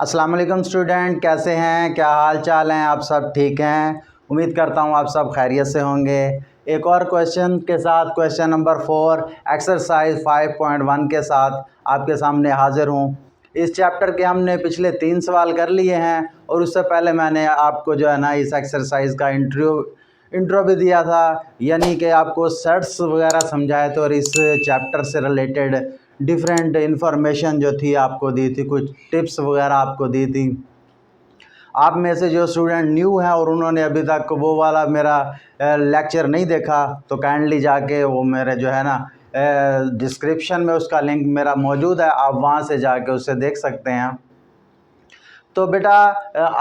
अस्सलाम वालेकुम स्टूडेंट, कैसे हैं? क्या हाल चाल हैं? आप सब ठीक हैं? उम्मीद करता हूँ आप सब खैरियत से होंगे। एक और क्वेश्चन के साथ, क्वेश्चन नंबर 4 एक्सरसाइज 5.1 के साथ आपके सामने हाजिर हूँ। इस चैप्टर के हमने पिछले 3 सवाल कर लिए हैं और उससे पहले मैंने आपको जो है ना इस एक्सरसाइज का इंट्रो भी दिया था, यानी कि आपको सेट्स वगैरह समझाए थे और इस चैप्टर से रिलेटेड डिफरेंट इन्फॉर्मेशन जो थी आपको दी थी, कुछ टिप्स वगैरह आपको दी थी। आप में से जो स्टूडेंट न्यू हैं और उन्होंने अभी तक वो वाला मेरा लेक्चर नहीं देखा तो काइंडली जाके वो मेरे जो है ना डिस्क्रिप्शन में उसका लिंक मेरा मौजूद है, आप वहाँ से जाके उसे देख सकते हैं। तो बेटा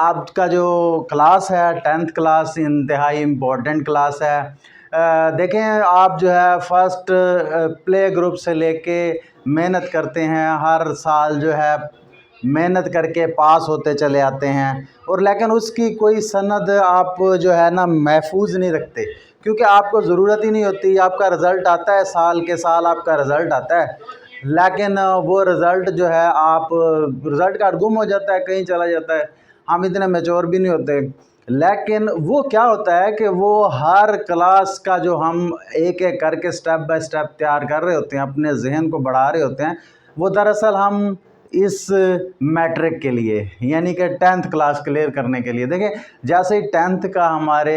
आपका जो क्लास है 10th क्लास इंतहाई इम्पोर्टेंट क्लास है। देखें, आप जो है फर्स्ट प्ले ग्रुप से लेके मेहनत करते हैं, हर साल जो है मेहनत करके पास होते चले आते हैं और लेकिन उसकी कोई सनद आप जो है ना महफूज नहीं रखते, क्योंकि आपको ज़रूरत ही नहीं होती। आपका रिज़ल्ट आता है, साल के साल आपका रिज़ल्ट आता है, लेकिन वो रिज़ल्ट जो है आप रिज़ल्ट कार्ड गुम हो जाता है, कहीं चला जाता है। हम इतने मैच्योर भी नहीं होते, लेकिन वो क्या होता है कि वो हर क्लास का जो हम एक एक करके स्टेप बाय स्टेप तैयार कर रहे होते हैं, अपने जहन को बढ़ा रहे होते हैं, वो दरअसल हम इस मैट्रिक के लिए यानी कि 10th क्लास क्लियर करने के लिए। देखें, जैसे ही 10th का हमारे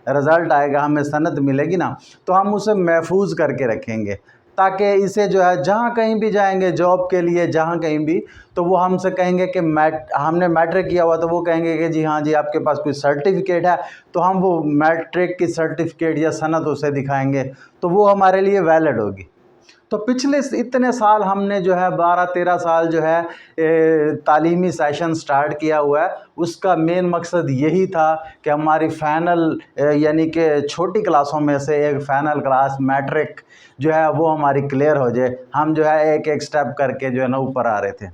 रिज़ल्ट आएगा, हमें सनद मिलेगी ना, तो हम उसे महफूज करके रखेंगे ताकि इसे जो है जहाँ कहीं भी जाएंगे जॉब के लिए, जहाँ कहीं भी, तो वो हमसे कहेंगे कि हमने मैट्रिक किया हुआ, तो वो कहेंगे कि जी हाँ जी आपके पास कोई सर्टिफिकेट है, तो हम वो मैट्रिक की सर्टिफिकेट या सनद उसे दिखाएंगे, तो वो हमारे लिए वैलिड होगी। तो पिछले इतने साल हमने जो है 12-13 साल जो है तालीमी सेशन स्टार्ट किया हुआ है, उसका मेन मकसद यही था कि हमारी फ़ाइनल यानी कि छोटी क्लासों में से एक फ़ाइनल क्लास मैट्रिक जो है वो हमारी क्लियर हो जाए। हम जो है एक एक स्टेप करके जो है ना ऊपर आ रहे थे।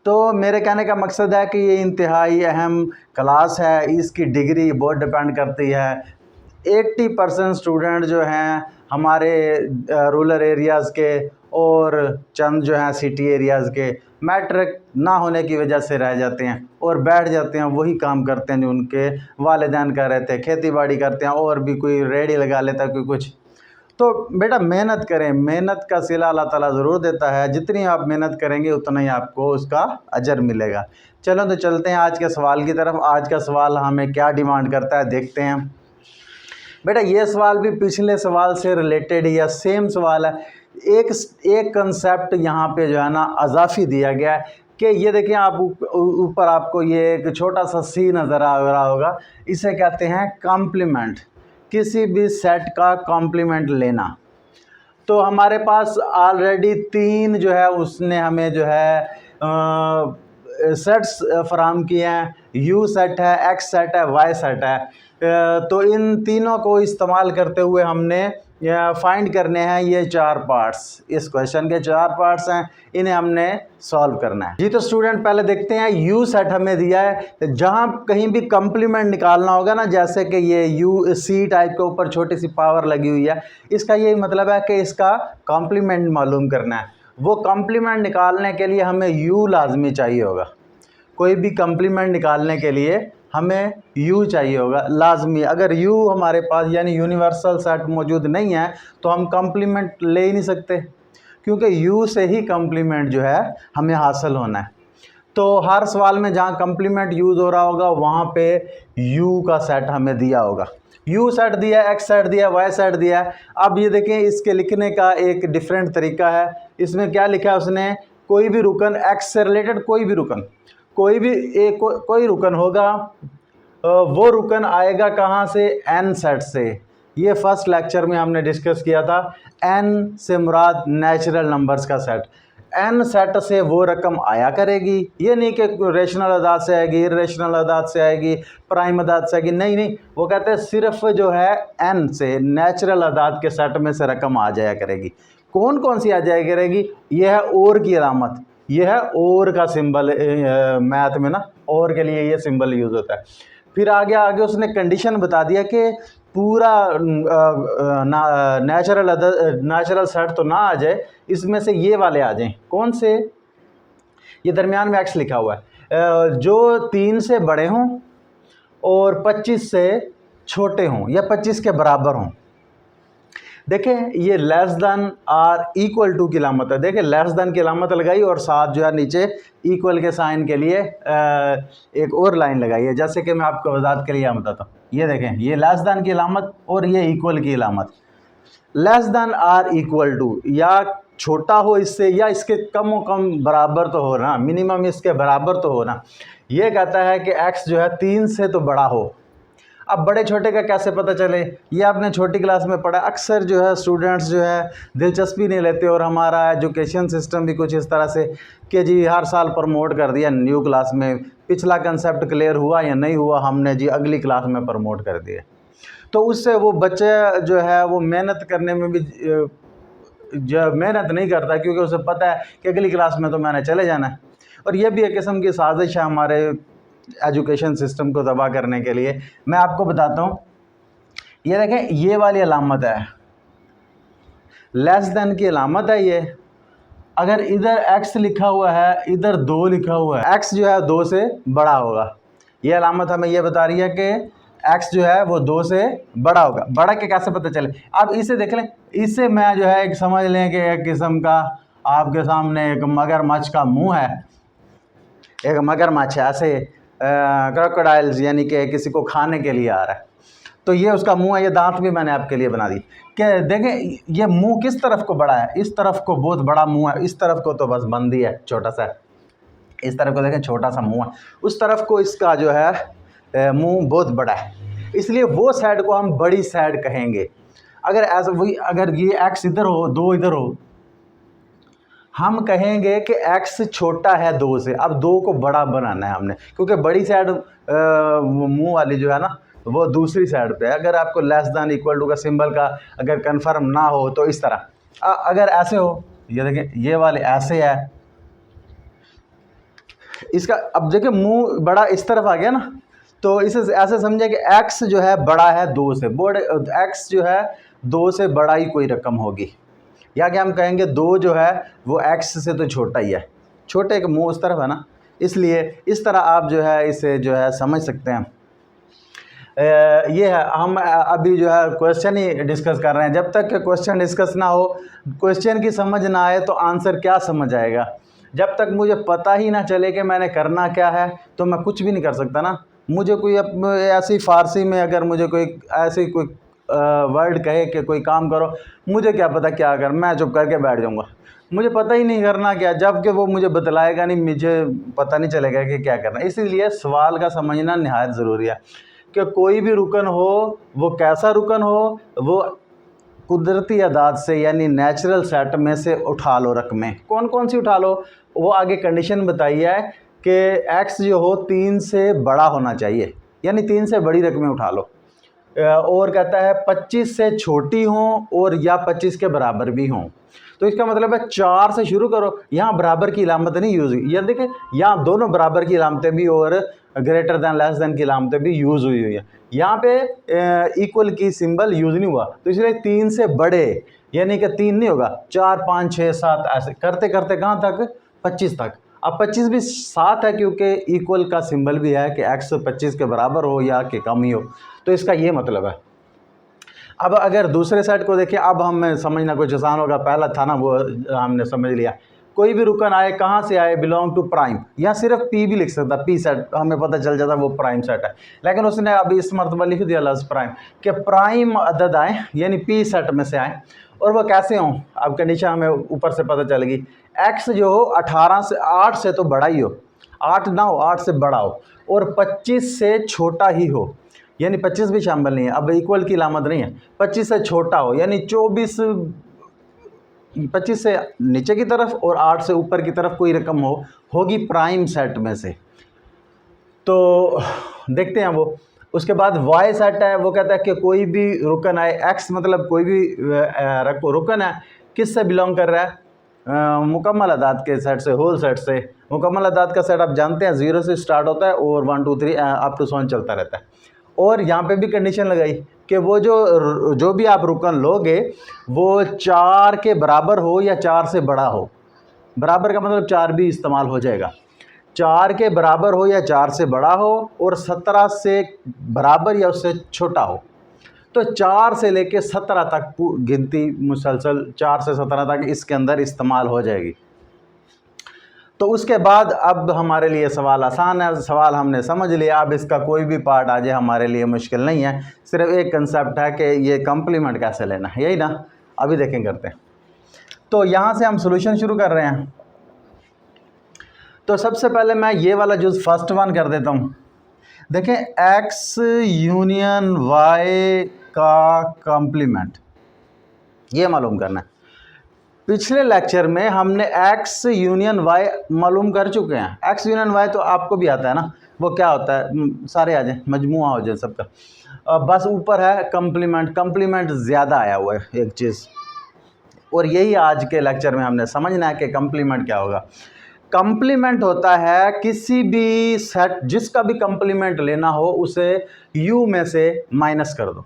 तो मेरे कहने का मकसद है कि ये इंतहाई अहम क्लास है, इसकी डिग्री बहुत डिपेंड करती है। 80% स्टूडेंट जो हैं हमारे रूरल एरियाज़ के और चंद जो हैं सिटी एरियाज़ के मैट्रिक ना होने की वजह से रह जाते हैं और बैठ जाते हैं, वही काम करते हैं जो उनके वालिदैन कर रहे थे, खेती बाड़ी करते हैं और भी कोई रेडी लगा लेता है, कोई कुछ। तो बेटा मेहनत करें, मेहनत का सिला अल्लाह ताला ज़रूर देता है, जितनी आप मेहनत करेंगे उतना ही आपको उसका अजर मिलेगा। चलो तो चलते हैं आज के सवाल की तरफ। आज का सवाल हमें क्या डिमांड करता है देखते हैं। बेटा ये सवाल भी पिछले सवाल से रिलेटेड या सेम सवाल है। एक कंसेप्ट यहाँ पे जो है ना अजाफी दिया गया है कि ये देखिए, आप ऊपर आपको ये एक छोटा सा सी नज़र आ रहा होगा, इसे कहते हैं कॉम्प्लीमेंट, किसी भी सेट का कॉम्प्लीमेंट लेना। तो हमारे पास ऑलरेडी 3 जो है उसने हमें जो है सेट्स फराम किए हैं, यू सेट है, एक्स सेट है, वाई सेट है। तो इन तीनों को इस्तेमाल करते हुए हमने फाइंड करने हैं ये 4 पार्ट्स। इस क्वेश्चन के 4 पार्ट्स हैं, इन्हें हमने सॉल्व करना है। जी तो स्टूडेंट पहले देखते हैं, यू सेट हमें दिया है, जहाँ कहीं भी कॉम्प्लीमेंट निकालना होगा ना, जैसे कि ये यू सी टाइप के ऊपर छोटी सी पावर लगी हुई है, इसका यही मतलब है कि इसका कॉम्प्लीमेंट मालूम करना है। वो कॉम्प्लीमेंट निकालने के लिए हमें यू लाजमी चाहिए होगा। कोई भी कॉम्प्लीमेंट निकालने के लिए हमें यू चाहिए होगा लाजमी। अगर यू हमारे पास यानी यूनिवर्सल सेट मौजूद नहीं है तो हम कॉम्प्लीमेंट ले ही नहीं सकते, क्योंकि यू से ही कॉम्प्लीमेंट जो है हमें हासिल होना है। तो हर सवाल में जहाँ कॉम्प्लीमेंट यूज़ हो रहा होगा वहाँ पे यू का सेट हमें दिया होगा। यू सेट दिया, एक्स सेट दिया, वाई सेट दिया है। अब ये देखें, इसके लिखने का एक डिफरेंट तरीका है। इसमें क्या लिखा है उसने, कोई भी रुकन, एक्स से रिलेटेड कोई भी रुकन, कोई भी कोई रुकन होगा, वो रुकन आएगा कहाँ से, एन सेट से। ये फर्स्ट लेक्चर में हमने डिस्कस किया था। एन से मुराद नेचुरल नंबर्स का सेट। एन सेट से वो रकम आया करेगी, ये नहीं कि रेशनल अदाद से आएगी, इर्रेशनल अदाद से आएगी, प्राइम अदाद से आएगी, नहीं नहीं, वो कहते हैं सिर्फ जो है एन से नेचुरल अदाद के सेट में से रकम आ जाया करेगी। कौन कौन सी आ जाया करेगी, यह है और की अलामत, यह है और का सिंबल। मैथ में ना और के लिए ये सिंबल यूज़ होता है। फिर आगे उसने कंडीशन बता दिया कि पूरा नेचुरल सेट तो ना आ जाए, इसमें से ये वाले आ जाएं। कौन से, ये दरमियान में एक्स लिखा हुआ है, जो 3 से बड़े हों और 25 से छोटे हों या 25 के बराबर हों। देखें ये less than or equal to की लामत है। देखें लेस देन की लामत लगाई और साथ जो है नीचे इक्वल के साइन के लिए एक और लाइन लगाई है। जैसे कि मैं आपको वजाहत के लिए यहाँ बताता हूँ, ये देखें ये लेस देन की लामत और ये इक्वल की लामत। Less than or equal to या छोटा हो इससे या इसके कम व कम बराबर तो हो ना, मिनिमम इसके बराबर तो हो ना। ये कहता है कि x जो है 3 से तो बड़ा हो। अब बड़े छोटे का कैसे पता चले, ये आपने छोटी क्लास में पढ़ा। अक्सर जो है स्टूडेंट्स जो है दिलचस्पी नहीं लेते और हमारा एजुकेशन सिस्टम भी कुछ इस तरह से कि जी हर साल प्रमोट कर दिया न्यू क्लास में, पिछला कंसेप्ट क्लियर हुआ या नहीं हुआ हमने जी अगली क्लास में प्रमोट कर दिया। तो उससे वो बच्चे जो है वो मेहनत करने में भी जो मेहनत नहीं करता, क्योंकि उसे पता है कि अगली क्लास में तो मैंने चले जाना है। और ये भी एक किस्म की साजिश है हमारे एजुकेशन सिस्टम को तबाह करने के लिए। मैं आपको बताता हूँ, ये देखें ये वाली अलामत है, लेस देन की अलामत है ये। अगर इधर x लिखा हुआ है इधर 2 लिखा हुआ है, x जो है 2 से बड़ा होगा। ये अलामत हमें ये बता रही है कि x जो है वो 2 से बड़ा होगा। बड़ा के कैसे पता चले, अब इसे देख लें। इससे मैं जो है एक समझ लें कि एक किस्म का आपके सामने एक मगरमच्छ का मुंह है, एक मगरमच्छ है ऐसे क्रोकोडाइल्स यानी कि किसी को खाने के लिए आ रहा है, तो ये उसका मुंह है। ये दांत भी मैंने आपके लिए बना दी कि देखें ये मुंह किस तरफ को बड़ा है, इस तरफ को बहुत बड़ा मुंह है, इस तरफ को तो बस बंद ही है छोटा सा। इस तरफ को देखें छोटा सा मुंह है, उस तरफ को इसका जो है मुंह बहुत बड़ा है, इसलिए वो साइड को हम बड़ी साइड कहेंगे। अगर ऐसा वही अगर ये x इधर हो 2 इधर हो, हम कहेंगे कि x छोटा है 2 से। अब 2 को बड़ा बनाना है हमने, क्योंकि बड़ी साइड मुंह वाली जो है ना वो दूसरी साइड पे है। अगर आपको लेस देन इक्वल टू का सिंबल का अगर कंफर्म ना हो तो इस तरह अगर ऐसे हो, ये देखें ये वाले ऐसे है इसका। अब देखिए मुंह बड़ा इस तरफ आ गया ना, तो इसे ऐसे समझे कि x जो है बड़ा है 2 से, x जो है 2 से बड़ा ही कोई रकम होगी, या कि हम कहेंगे 2 जो है वो x से तो छोटा ही है। छोटे का मुंह उस तरफ है ना, इसलिए इस तरह आप जो है इसे जो है समझ सकते हैं। ये है, हम अभी जो है क्वेश्चन ही डिस्कस कर रहे हैं। जब तक क्वेश्चन डिस्कस ना हो, क्वेश्चन की समझ ना आए तो आंसर क्या समझ आएगा। जब तक मुझे पता ही ना चले कि मैंने करना क्या है तो मैं कुछ भी नहीं कर सकता ना। मुझे कोई ऐसी फ़ारसी में अगर मुझे कोई ऐसी कोई वर्ड कहे कि कोई काम करो, मुझे क्या पता क्या कर, मैं चुप करके बैठ जाऊँगा। मुझे पता ही नहीं करना क्या, जबकि वो मुझे बतलाएगा नहीं, मुझे पता नहीं चलेगा कि क्या करना। इसीलिए सवाल का समझना नहायत ज़रूरी है कि कोई भी रुकन हो वो कैसा रुकन हो, वो कुदरती अदाद से यानी नेचुरल सेट में से उठा लो रकमें। कौन कौन सी उठा लो, वो आगे कंडीशन बताई है कि x जो हो 3 से बड़ा होना चाहिए, यानी 3 से बड़ी रकमें उठा लो। और कहता है 25 से छोटी हों और या 25 के बराबर भी हों। तो इसका मतलब है 4 से शुरू करो। यहाँ बराबर की इलामत नहीं यूज़ हुई, ये देखें यहाँ दोनों बराबर की इलामतें भी और ग्रेटर दैन लेस दैन की इलामतें भी यूज़ हुई है। यहाँ पे इक्वल की सिंबल यूज़ नहीं हुआ, तो इसलिए 3 से बड़े यानी कि 3 नहीं होगा, 4 5 6 7 ऐसे करते करते कहाँ तक 25 तक। अब 25 भी 7 है क्योंकि इक्वल का सिंबल भी है कि x 25 के बराबर हो या कि कम ही हो, तो इसका ये मतलब है। अब अगर दूसरे सेट को देखें, अब हमें समझना कुछ आसान होगा। पहला था ना वो हमने समझ लिया, कोई भी रुकन आए कहाँ से आए, बिलोंग टू प्राइम, या सिर्फ पी भी लिख सकता, पी सेट हमें पता चल जाता वो प्राइम सेट है। लेकिन उसने अभी इस मरतबा लिख दिया लफ्ज़ प्राइम कि प्राइम अदद आए यानी पी सेट में से आए, और वो कैसे हों। अब कंडीशन हमें ऊपर से पता चलेगी, एक्स जो हो 8 से तो बड़ा ही हो, 8 ना हो 8 से बड़ा हो, और 25 से छोटा ही हो, यानी 25 भी शामिल नहीं है, अब इक्वल की इलामत नहीं है। 25 से छोटा हो यानी 25 से नीचे की तरफ और 8 से ऊपर की तरफ कोई रकम हो, होगी प्राइम सेट में से। तो देखते हैं वो। उसके बाद वाई सेट है, वो कहता है कि कोई भी रुकन आए, एक्स मतलब कोई भी रुकन है, किस से बिलोंग कर रहा है, मुकम्मल अदाद के सेट से, होल सेट से। मुकम्मल अदाद का सेट आप जानते हैं 0 से स्टार्ट होता है और 1 2 3 अप टू 7 चलता रहता है। और यहाँ पे भी कंडीशन लगाई कि वो जो भी आप रुकन लोगे वो 4 के बराबर हो या 4 से बड़ा हो। बराबर का मतलब 4 भी इस्तेमाल हो जाएगा। 4 के बराबर हो या 4 से बड़ा हो और 17 से बराबर या उससे छोटा हो। तो 4 से लेके 17 तक गिनती मुसलसल 4 से 17 तक इसके अंदर इस्तेमाल हो जाएगी। तो उसके बाद अब हमारे लिए सवाल आसान है, सवाल हमने समझ लिया। अब इसका कोई भी पार्ट आ जाए हमारे लिए मुश्किल नहीं है, सिर्फ एक कंसेप्ट है कि ये कम्प्लीमेंट कैसे लेना है, यही ना। अभी देखें करते हैं। तो यहाँ से हम सॉल्यूशन शुरू कर रहे हैं। तो सबसे पहले मैं ये वाला जुज़ फर्स्ट वन कर देता हूँ। देखें, एक्स यूनियन वाई का कम्प्लीमेंट ये मालूम करना है। पिछले लेक्चर में हमने एक्स यूनियन वाई मालूम कर चुके हैं। एक्स यूनियन वाई तो आपको भी आता है ना, वो क्या होता है, सारे आ जाए, मजमुआ हो जाए सबका। बस ऊपर है कम्प्लीमेंट, कम्प्लीमेंट ज़्यादा आया हुआ है एक चीज़, और यही आज के लेक्चर में हमने समझना है कि कम्प्लीमेंट क्या होगा। कम्प्लीमेंट होता है किसी भी सेट, जिसका भी कम्प्लीमेंट लेना हो उसे यू में से माइनस कर दो,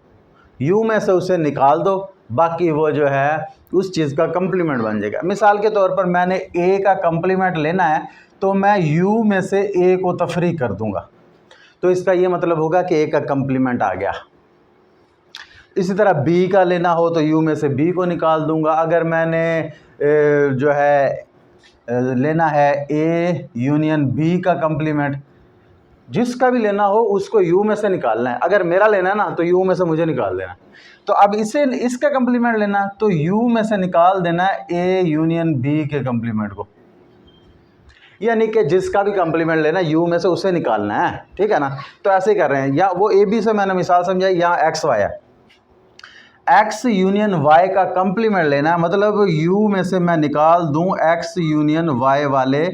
यू में से उसे निकाल दो, बाकी वो जो है उस चीज़ का कम्प्लीमेंट बन जाएगा। मिसाल के तौर पर मैंने ए का कम्प्लीमेंट लेना है तो मैं यू में से ए को तफरीक कर दूंगा, तो इसका ये मतलब होगा कि ए का कम्प्लीमेंट आ गया। इसी तरह बी का लेना हो तो यू में से बी को निकाल दूंगा। अगर मैंने जो है लेना है ए यूनियन बी का कम्प्लीमेंट, जिसका भी लेना हो उसको यू में से निकालना है। अगर मेरा लेना है ना तो यू में से मुझे निकाल देना। तो अब इसे इसका कम्प्लीमेंट लेना तो यू में से निकाल देना है ए यूनियन बी के कम्प्लीमेंट को, यानी कि जिसका भी कम्प्लीमेंट लेना यू में से उसे निकालना है, ठीक है ना। तो ऐसे ही कर रहे हैं। या वो ए बी से मैंने मिसाल समझाई, यहाँ एक्स वाई है, एक्स यूनियन वाई का कम्प्लीमेंट लेना है, मतलब यू में से मैं निकाल दूं एक्स यूनियन वाई वाले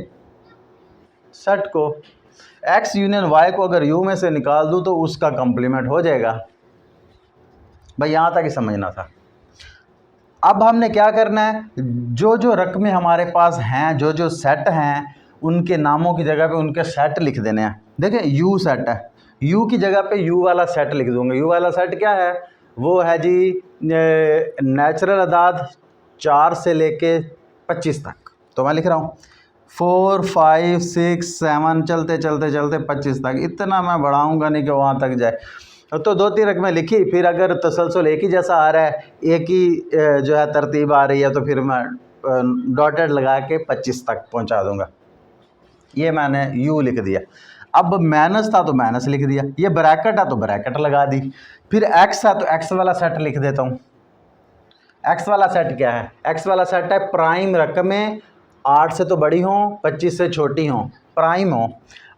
सेट को। एक्स यूनियन वाई को अगर यू में से निकाल दूं तो उसका कम्प्लीमेंट हो जाएगा। भाई यहाँ तक ही समझना था। अब हमने क्या करना है, जो जो रकमें हमारे पास हैं, जो जो सेट हैं, उनके नामों की जगह पे उनके सेट लिख देने हैं। देखें, यू सेट है, यू की जगह पे यू वाला सेट लिख दूंगा। यू वाला सेट क्या है, वो है जी नेचुरल अदाद 4 से लेके 25 तक। तो मैं लिख रहा हूँ 4 5 6 7 चलते चलते चलते 25 तक। इतना मैं बढ़ाऊँगा नहीं कि वहाँ तक जाए। तो 2-3 रकमें लिखी, फिर अगर तसलसल एक ही जैसा आ रहा है, एक ही जो है तरतीब आ रही है, तो फिर मैं डॉटेड लगा के 25 तक पहुँचा दूँगा। ये मैंने यू लिख दिया। अब माइनस था तो माइनस लिख दिया, ये ब्रैकेट है तो ब्रैकेट लगा दी। फिर एक्स है तो एक्स वाला सेट लिख देता हूँ। एक्स वाला सेट क्या है, एक्स वाला सेट है प्राइम रकमें 8 से तो बड़ी हों, 25 से छोटी हों, प्राइम हो।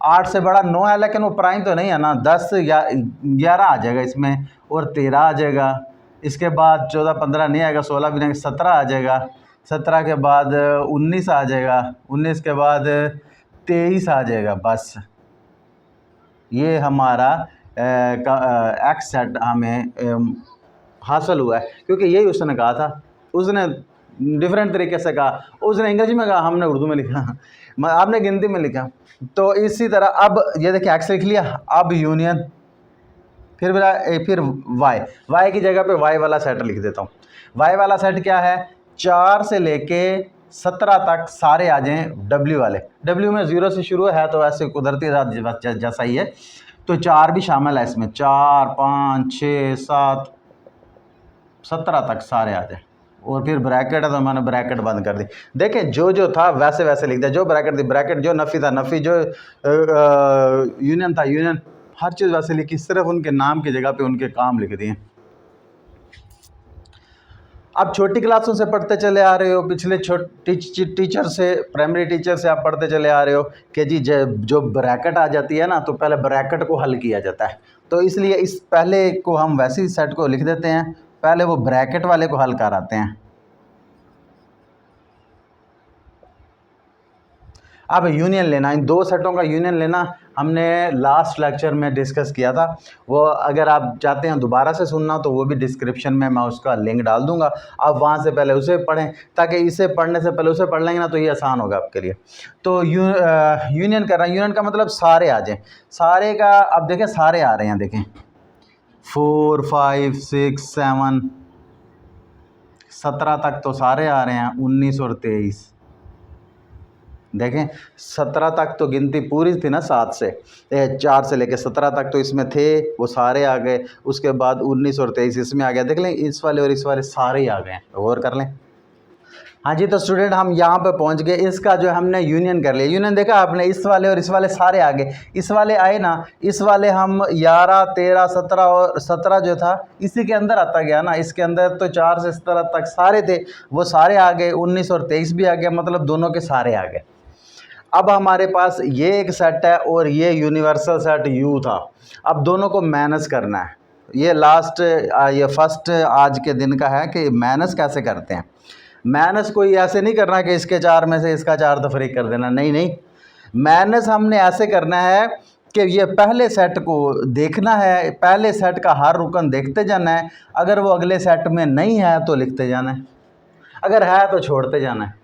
8 से बड़ा 9 है, लेकिन वो प्राइम तो नहीं है ना, 10 या 11 आ जाएगा इसमें, और 13 आ जाएगा। इसके बाद 14 15 नहीं आएगा, 16 भी नहीं, 17 आ जाएगा। 17 के बाद 19 आ जाएगा, 19 के बाद 23 आ जाएगा। बस ये हमारा एक्स सेट हमें हासिल हुआ है, क्योंकि यही उसने कहा था। उसने डिफरेंट तरीके से कहा, उसने अंग्रेजी में कहा, हमने उर्दू में लिखा, आपने गिनती में लिखा। तो इसी तरह अब ये देखिए एक्स लिख लिया, अब यूनियन, फिर वाई की जगह पे वाई वाला सेट लिख देता हूँ। वाई वाला सेट क्या है, 4 से लेके 17 तक सारे आ जाएँ डब्ल्यू वाले। डब्ल्यू में 0 से शुरू है तो ऐसे कुदरती जैसा ही है, तो 4 भी शामिल है इसमें। 4 5 6 7 17 तक सारे आ जाए, और फिर ब्रैकेट है तो मैंने ब्रैकेट बंद कर दी। देखें, जो जो था वैसे वैसे लिख दिया, जो ब्रैकेट थी ब्रैकेट, जो नफ़ी था नफ़ी, जो यूनियन था यूनियन, हर चीज़ वैसे लिखी, सिर्फ उनके नाम की जगह पे उनके काम लिख दिए। अब छोटी क्लासों से पढ़ते चले आ रहे हो, पिछले टीचर से, प्राइमरी टीचर से आप पढ़ते चले आ रहे हो कि जी जो ब्रैकेट आ जाती है ना, तो पहले ब्रैकेट को हल किया जाता है। तो इसलिए इस पहले को हम वैसे ही सेट को लिख देते हैं, पहले वो ब्रैकेट वाले को हल कराते हैं। अब यूनियन लेना, इन 2 सेटों का यूनियन लेना हमने लास्ट लेक्चर में डिस्कस किया था। वो अगर आप चाहते हैं दोबारा से सुनना तो वो भी डिस्क्रिप्शन में मैं उसका लिंक डाल दूंगा, आप वहाँ से पहले उसे पढ़ें, ताकि इसे पढ़ने से पहले उसे पढ़ लेंगे ना तो ये आसान होगा आपके लिए। तो यूनियन कर रहा है, यूनियन का मतलब सारे आ जाएं। सारे का अब देखें, सारे आ रहे हैं, देखें 4 5 6 7 17 तक तो सारे आ रहे हैं, 19 और 23। देखें 17 तक तो गिनती पूरी थी ना, 7 से 4 से लेके 17 तक तो इसमें थे, वो सारे आ गए। उसके बाद 19 और 23 इसमें आ गया। देख लें इस वाले और इस वाले सारे ही आ गए, गौर कर लें। हाँ जी, तो स्टूडेंट हम यहाँ पे पहुँच गए। इसका जो हमने यूनियन कर लिया। यूनियन देखा आपने, इस वाले और इस वाले सारे आ गए। इस वाले आए ना, इस वाले हम 11, 13, 17 और 17 जो था इसी के अंदर आता गया ना। इसके अंदर तो 4 से 17 तक सारे थे, वो सारे आ गए। 19 और 23 भी आ गया, मतलब दोनों के सारे आ गए। अब हमारे पास ये एक सेट है और ये यूनिवर्सल सेट U था। अब दोनों को माइनस करना है। ये लास्ट ये फर्स्ट आज के दिन का है कि माइनस कैसे करते हैं। माइनस कोई ऐसे नहीं करना कि इसके 4 में से इसका 4 तफरीक कर देना, नहीं नहीं। माइनस हमने ऐसे करना है कि ये पहले सेट को देखना है, पहले सेट का हर रुकन देखते जाना है। अगर वो अगले सेट में नहीं है तो लिखते जाना है, अगर है तो छोड़ते जाना है।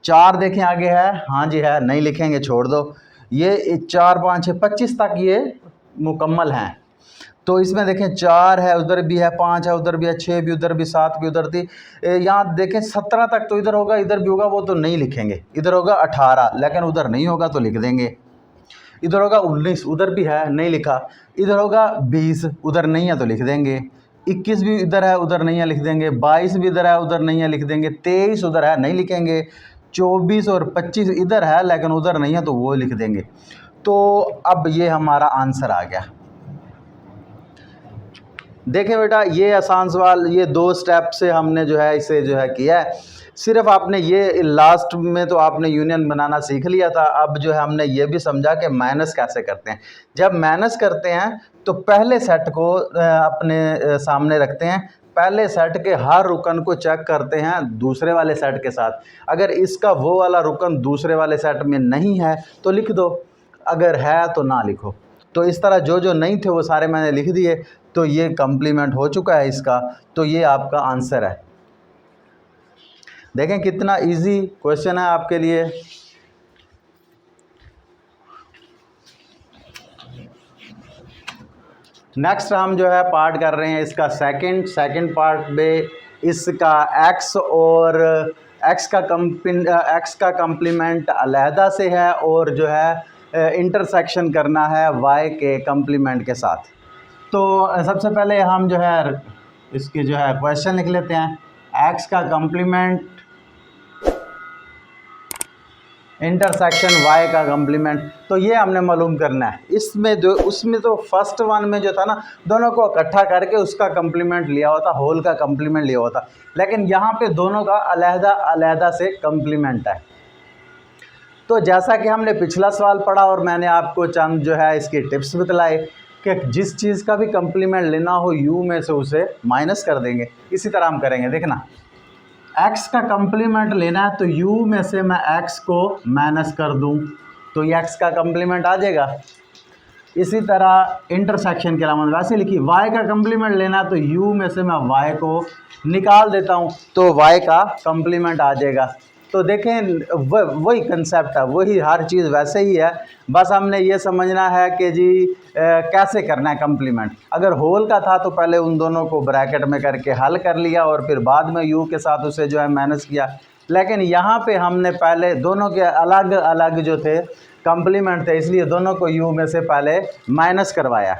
4 देखें आगे है, हाँ जी है, नहीं लिखेंगे छोड़ दो। ये 4, 5, 6, 25 तक ये मुकम्मल हैं। तो इसमें देखें 4 है, उधर भी है, 5 है, उधर भी है, 6 भी उधर भी, 7 भी उधर थी। यहाँ देखें 17 तक तो इधर होगा, इधर भी होगा, वो तो नहीं लिखेंगे। इधर होगा 18, लेकिन उधर नहीं होगा तो लिख देंगे। इधर होगा 19, उधर भी है, नहीं लिखा। इधर होगा 20, उधर नहीं है तो लिख देंगे। 21 भी इधर है, उधर नहीं है, लिख देंगे। 22 भी इधर है, उधर नहीं है, लिख देंगे। 23 उधर है, नहीं लिखेंगे। 24 और 25 इधर है लेकिन उधर नहीं है तो वो लिख देंगे। तो अब ये हमारा आंसर आ गया। देखें बेटा, ये आसान सवाल, ये 2 स्टेप से हमने जो है इसे जो है किया है। सिर्फ आपने ये लास्ट में तो आपने यूनियन बनाना सीख लिया था। अब जो है हमने ये भी समझा कि माइनस कैसे करते हैं। जब माइनस करते हैं तो पहले सेट को अपने सामने रखते हैं, पहले सेट के हर रुकन को चेक करते हैं दूसरे वाले सेट के साथ। अगर इसका वो वाला रुकन दूसरे वाले सेट में नहीं है तो लिख दो, अगर है तो ना लिखो। तो इस तरह जो जो नहीं थे वो सारे मैंने लिख दिए। तो ये कम्प्लीमेंट हो चुका है इसका, तो ये आपका आंसर है। देखें कितना इजी क्वेश्चन है आपके लिए। नेक्स्ट हम जो है पार्ट कर रहे हैं इसका सेकंड पार्ट में। इसका x और x का कम्प्लीमेंट अलहदा से है और जो है इंटरसेक्शन करना है y के कम्प्लीमेंट के साथ। तो सबसे पहले हम जो है इसकी जो है क्वेश्चन लिख लेते हैं। x का कम्प्लीमेंट इंटरसेक्शन y का कम्प्लीमेंट, तो ये हमने मालूम करना है। इसमें जो उसमें तो फर्स्ट वन में जो था ना, दोनों को इकट्ठा करके उसका कम्प्लीमेंट लिया होता, होल का कम्प्लीमेंट लिया होता। लेकिन यहाँ पे दोनों का अलहदा अलहदा से कम्प्लीमेंट है। तो जैसा कि हमने पिछला सवाल पढ़ा और मैंने आपको चंद जो है इसकी टिप्स बतलाए कि जिस चीज़ का भी कम्प्लीमेंट लेना हो u में से उसे माइनस कर देंगे। इसी तरह हम करेंगे। देखना, x का कम्प्लीमेंट लेना है तो u में से मैं x को माइनस कर दूं तो ये x का कम्प्लीमेंट आ जाएगा। इसी तरह इंटरसेक्शन के अलावा वैसे लिखी, y का कम्प्लीमेंट लेना है तो u में से मैं y को निकाल देता हूं तो y का कम्प्लीमेंट आ जाएगा। तो देखें वही कंसेप्ट है, वही हर चीज़ वैसे ही है। बस हमने ये समझना है कि जी कैसे करना है कम्प्लीमेंट। अगर होल का था तो पहले उन दोनों को ब्रैकेट में करके हल कर लिया और फिर बाद में u के साथ उसे जो है माइनस किया। लेकिन यहाँ पे हमने पहले दोनों के अलग अलग जो थे कम्प्लीमेंट थे, इसलिए दोनों को u में से पहले माइनस करवाया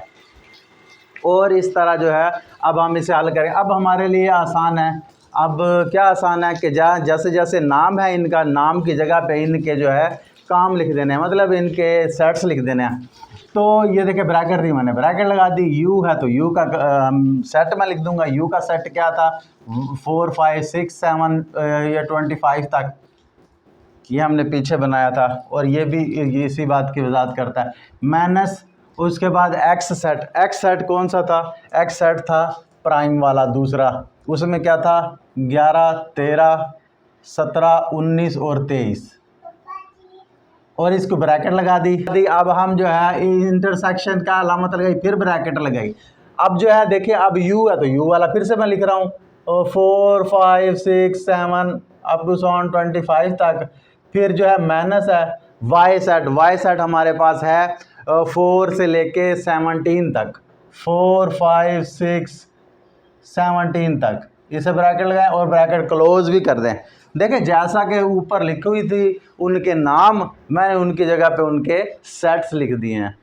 और इस तरह जो है अब हम इसे हल करें। अब हमारे लिए आसान है। अब क्या आसान है कि जैसे जैसे नाम है इनका, नाम की जगह पे इनके जो है काम लिख देने हैं, मतलब इनके सेट्स लिख देने हैं। तो ये देखिए ब्रैकेट थी, मैंने ब्रैकेट लगा दी। u है तो u का सेट मैं लिख दूंगा। u का सेट क्या था, 4, 5, 6, 7 या 25 तक, ये हमने पीछे बनाया था और ये भी इसी बात की वजाहत करता है। माइनस उसके बाद x सेट कौन सा था, x सेट था प्राइम वाला दूसरा, उसमें क्या था 11, 13, 17, 19 और 23 और इसको ब्रैकेट लगा दी। अब हम जो है इंटरसेक्शन का अलामत लगाई, फिर ब्रैकेट लगाई। अब जो है देखिए, अब u है तो u वाला फिर से मैं लिख रहा हूँ 4, 5, 6, 7 अप टू 25 तक। फिर जो है माइनस है y सेट हमारे पास है 4 से लेके 17 तक, 4, 5, 6, 17 तक। इसे ब्रैकेट लगाएं और ब्रैकेट क्लोज भी कर दें। देखें जैसा कि ऊपर लिखी हुई थी उनके नाम, मैंने उनकी जगह पे उनके सेट्स लिख दिए हैं।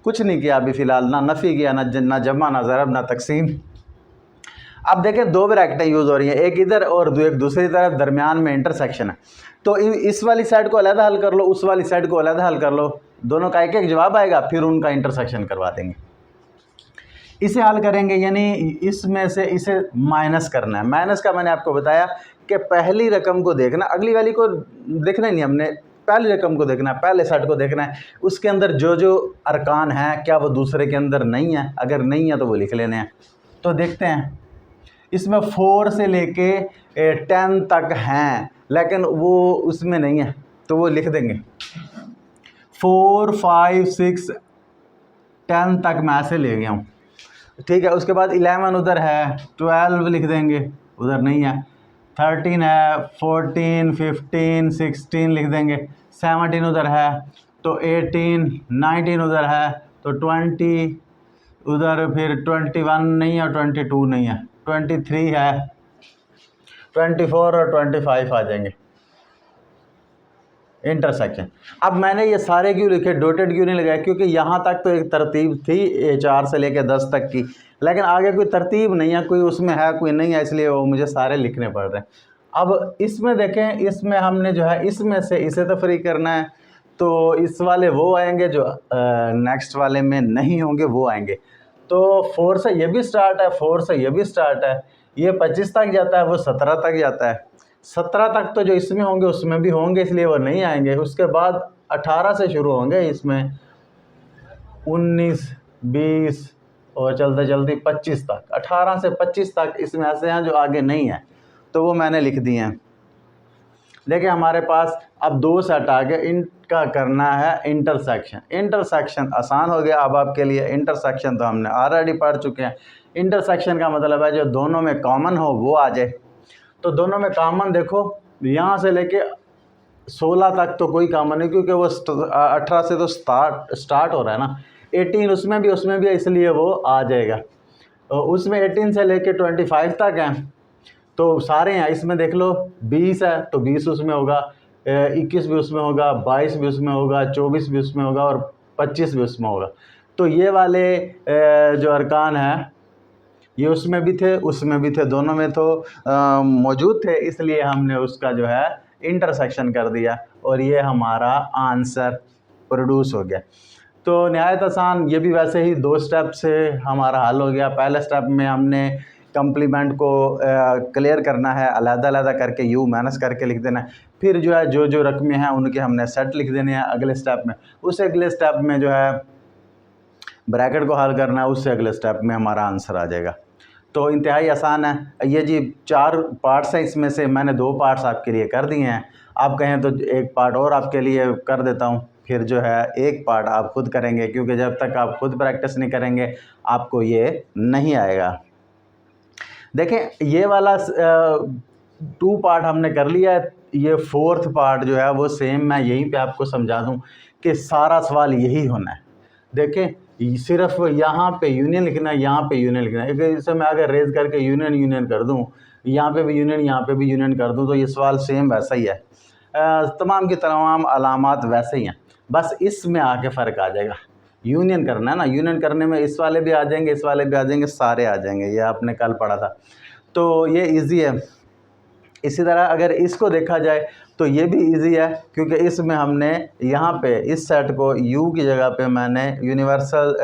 कुछ नहीं किया अभी फ़िलहाल, ना नफ़ी किया, ना जमा, ना ज़रब, ना तकसीम। अब देखें दो ब्रैकेटें यूज़ हो रही हैं, एक इधर और एक दूसरी तरफ, दरमियान में इंटरसेक्शन है। तो इस वाली साइड को अलग हल कर लो, उस वाली साइड को अलग हल कर लो, दोनों का एक एक जवाब आएगा, फिर उनका इंटरसेक्शन करवा देंगे। इसे हल करेंगे, यानी इसमें से इसे माइनस करना है। माइनस का मैंने आपको बताया कि पहली रकम को देखना, अगली वाली को देखना ही नहीं हमने, पहली रकम को देखना है, पहले सेट को देखना है, उसके अंदर जो जो अरकान हैं क्या वो दूसरे के अंदर नहीं है, अगर नहीं है तो वो लिख लेने हैं। तो देखते हैं, इसमें 4 से लेके 10 तक हैं, लेकिन वो उसमें नहीं है, तो वो लिख देंगे 4, 5, 6, 10 तक मैं ऐसे ले गया हूँ, ठीक है। उसके बाद 11 उधर है, 12 लिख देंगे, उधर नहीं है, 13 है, 14, 15, 16 लिख देंगे, 17 उधर है, तो 18, 19 उधर है, तो 20 उधर, फिर 21 नहीं है, 22 नहीं है, 23 है, 24 और 25 आ जाएंगे इंटरसेक्शन। अब मैंने ये सारे क्यों लिखे, डॉटेड क्यों नहीं लगाया, क्योंकि यहाँ तक तो एक तरतीब थी 4 से लेकर 10 तक की, लेकिन आगे कोई तरतीब नहीं है, कोई उसमें है कोई नहीं है, इसलिए वो मुझे सारे लिखने पड़ रहे हैं। अब इसमें देखें, इसमें हमने जो है इसमें से इसे तो फ्री करना है, तो इस वाले वो आएंगे जो नेक्स्ट वाले में नहीं होंगे, वो आएंगे। तो 4 से ये भी स्टार्ट है, 4 से ये भी स्टार्ट है, ये 25 तक जाता है, वो 17 तक जाता है, 17 तक तो जो इसमें होंगे उसमें भी होंगे, इसलिए वो नहीं आएंगे। उसके बाद 18 से शुरू होंगे, इसमें 19, 20 और चलते चलते 25 तक, 18 से 25 तक इसमें ऐसे हैं जो आगे नहीं है, तो वो मैंने लिख दिए हैं। देखिए हमारे पास अब 2 सेट आ गए, इनका करना है इंटरसेक्शन। इंटरसेक्शन आसान हो गया अब आपके लिए, इंटरसेक्शन तो हमने ऑलरेडी पढ़ चुके हैं। इंटरसेक्शन का मतलब है जो दोनों में कॉमन हो वो आ जाए। तो दोनों में कॉमन देखो, यहाँ से लेके 16 तक तो कोई कॉमन नहीं, क्योंकि वो 18 से तो स्टार्ट हो रहा है ना, 18 उसमें भी है, इसलिए वो आ जाएगा। उसमें 18 से लेके 25 तक हैं, तो सारे हैं। इसमें देख लो 20 है तो 20 उसमें होगा, 21 भी उसमें होगा, 22 भी उसमें होगा, 24 भी उसमें होगा और 25 भी उसमें होगा। तो ये वाले जो अरकान हैं ये उसमें भी थे, उसमें भी थे, दोनों में तो मौजूद थे, इसलिए हमने उसका जो है इंटरसेक्शन कर दिया और ये हमारा आंसर प्रोड्यूस हो गया। तो नहायत आसान, ये भी वैसे ही 2 स्टेप से हमारा हल हो गया। पहले स्टेप में हमने कंप्लीमेंट को क्लियर करना है, अलग-अलग करके यू माइनस करके लिख देना है, फिर जो है जो जो रकमें हैं उनके हमने सेट लिख देने हैं अगले स्टेप में। उस अगले स्टेप में जो है ब्रैकेट को हल करना है, उससे अगले स्टेप में हमारा आंसर आ जाएगा। तो इंतहाई आसान है। ये जी 4 पार्ट्स हैं, इसमें से मैंने 2 पार्ट्स आपके लिए कर दिए हैं। आप कहें तो एक पार्ट और आपके लिए कर देता हूँ, फिर जो है एक पार्ट आप खुद करेंगे, क्योंकि जब तक आप खुद प्रैक्टिस नहीं करेंगे आपको ये नहीं आएगा। देखें ये वाला 2 पार्ट हमने कर लिया है, ये 4th पार्ट जो है वो सेम मैं यहीं पे आपको समझा दूं कि सारा सवाल यही होना है। देखें सिर्फ यहाँ पे यूनियन लिखना है, यहाँ पे यूनियन लिखना है। इसे मैं अगर रेज करके यूनियन कर दूँ, यहाँ पे भी यूनियन, यहाँ पे भी यूनियन कर दूँ, तो ये सवाल सेम वैसा ही है, तमाम की तमाम अलामात वैसे ही हैं, बस इसमें आके फ़र्क आ जाएगा। यूनियन करना है ना, यूनियन करने में इस वाले भी आ जाएंगे, इस वाले भी आ जाएंगे, सारे आ जाएंगे, ये आपने कल पढ़ा था, तो ये इजी है। इसी तरह अगर इसको देखा जाए तो ये भी इजी है, क्योंकि इसमें हमने यहाँ पे इस सेट को u की जगह पे मैंने यूनिवर्सल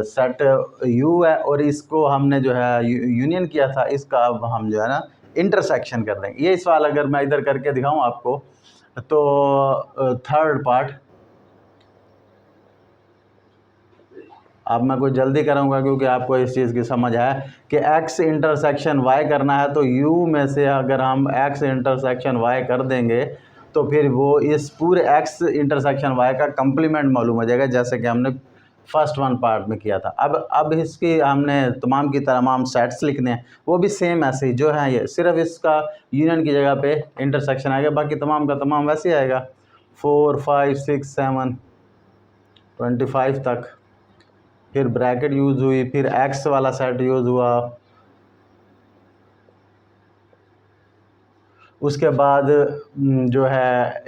सेट u है, और इसको हमने जो है यूनियन किया था, इसका अब हम जो है ना इंटरसेक्शन कर देंगे। ये सवाल अगर मैं इधर करके दिखाऊं आपको, तो 3rd पार्ट, अब मैं कुछ जल्दी कराऊंगा क्योंकि आपको इस चीज़ की समझ है कि x इंटरसेक्शन y करना है, तो u में से अगर हम x इंटरसेक्शन y कर देंगे तो फिर वो इस पूरे x इंटरसेक्शन y का कंप्लीमेंट मालूम हो जाएगा, जैसे कि हमने फर्स्ट 1 पार्ट में किया था। अब इसकी हमने तमाम की तमाम सेट्स लिखने हैं, वो भी सेम ऐसे ही जो है, ये सिर्फ इसका यूनियन की जगह पे इंटरसेक्शन आएगा, बाकी तमाम का तमाम वैसे ही आएगा। 4, 5, 6, 7, 25 तक, फिर ब्रैकेट यूज़ हुई, फिर x वाला सेट यूज़ हुआ, उसके बाद जो है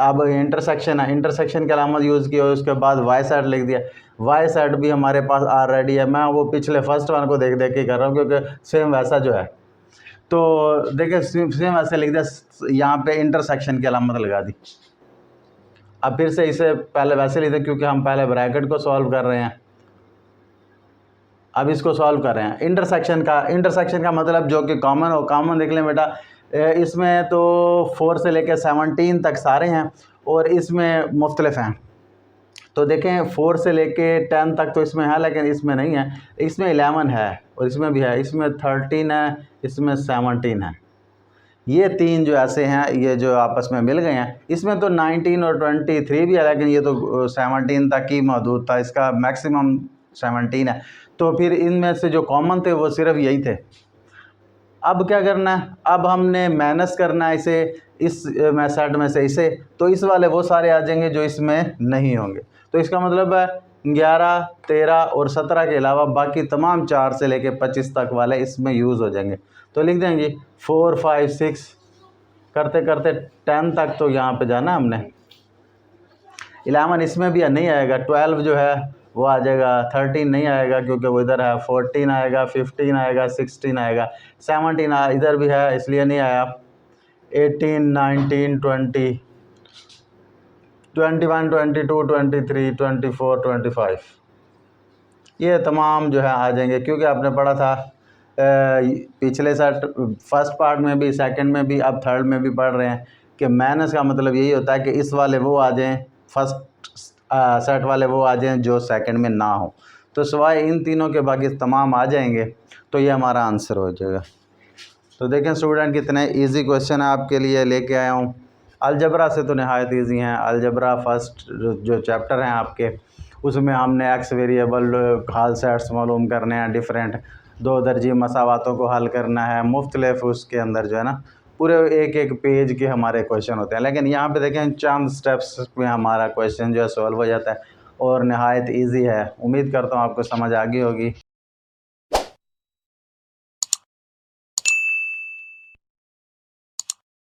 अब इंटरसेक्शन है, इंटरसेक्शन की अलामत यूज़ की और उसके बाद वाई साइड लिख दिया। वाई साइड भी हमारे पास ऑलरेडी है, मैं वो पिछले फर्स्ट वन को देख देख के कर रहा हूँ क्योंकि सेम वैसा जो है। तो देखिए सेम ऐसे लिख दिया, यहाँ पे इंटरसेक्शन की अलामत लगा दी। अब फिर से इसे पहले वैसे लिखते क्योंकि हम पहले ब्रैकेट को सॉल्व कर रहे हैं, अब इसको सॉल्व कर रहे हैं। इंटरसेक्शन का मतलब जो कि कॉमन हो, कॉमन देख लें बेटा, इसमें तो 4 से लेकर 17 तक सारे हैं और इसमें मुख्तलिफ हैं। तो देखें 4 से लेके 10 तक तो इसमें है लेकिन इसमें नहीं है, इसमें 11 है और इसमें भी है, इसमें 13 है, इसमें 17 है। ये तीन जो ऐसे हैं ये जो आपस में मिल गए हैं। इसमें तो 19 और 23 भी है लेकिन ये तो 17 तक ही महदूद था, इसका मैक्सिमम 17 है। तो फिर इनमें से जो कॉमन थे वो सिर्फ यही थे। अब क्या करना है, अब हमने माइनस करना है इसे इस मेथड में से इसे, तो इस वाले वो सारे आ जाएंगे जो इसमें नहीं होंगे। तो इसका मतलब है 11, 13 और 17 के अलावा बाकी तमाम 4 से लेके 25 तक वाले इसमें यूज़ हो जाएंगे। तो लिख देंगे 4, 5, 6 करते करते 10 तक तो यहाँ पे जाना हमने। 11 इसमें भी नहीं आएगा, 12 जो है वो आ जाएगा, 13 नहीं आएगा क्योंकि वो इधर है, 14 आएगा, 15 आएगा, 16 आएगा, 17 इधर भी है इसलिए नहीं आया, 18, 19, 20, 21, 22, 23, 24, 25 ये तमाम जो है आ जाएंगे क्योंकि आपने पढ़ा था पिछले सेट फर्स्ट पार्ट में भी, सेकंड में भी, अब थर्ड में भी पढ़ रहे हैं कि माइनस का मतलब यही होता है कि इस वाले वो आ जाएं, फर्स्ट सेट वाले वो आ जाएं जो सेकंड में ना हो। तो सिवाय इन तीनों के बाकी तमाम आ जाएंगे, तो ये हमारा आंसर हो जाएगा। तो देखें स्टूडेंट कितने इजी क्वेश्चन है आपके लिए लेके आया हूँ। अलजबरा से तो नहायत ईजी हैं। अलजबरा फर्स्ट जो चैप्टर हैं आपके, उसमें हमने एक्स वेरिएबल हाल सेट्स मालूम करने हैं, डिफरेंट 2 दर्जी मसावातों को हल करना है, मुख्तलिफ उसके अंदर जो है ना पूरे एक एक पेज के हमारे क्वेश्चन होते हैं। लेकिन यहाँ पे देखें चंद स्टेप्स में हमारा क्वेश्चन जो है सॉल्व हो जाता है और नहायत ईजी है। उम्मीद करता हूँ आपको समझ आ गई होगी।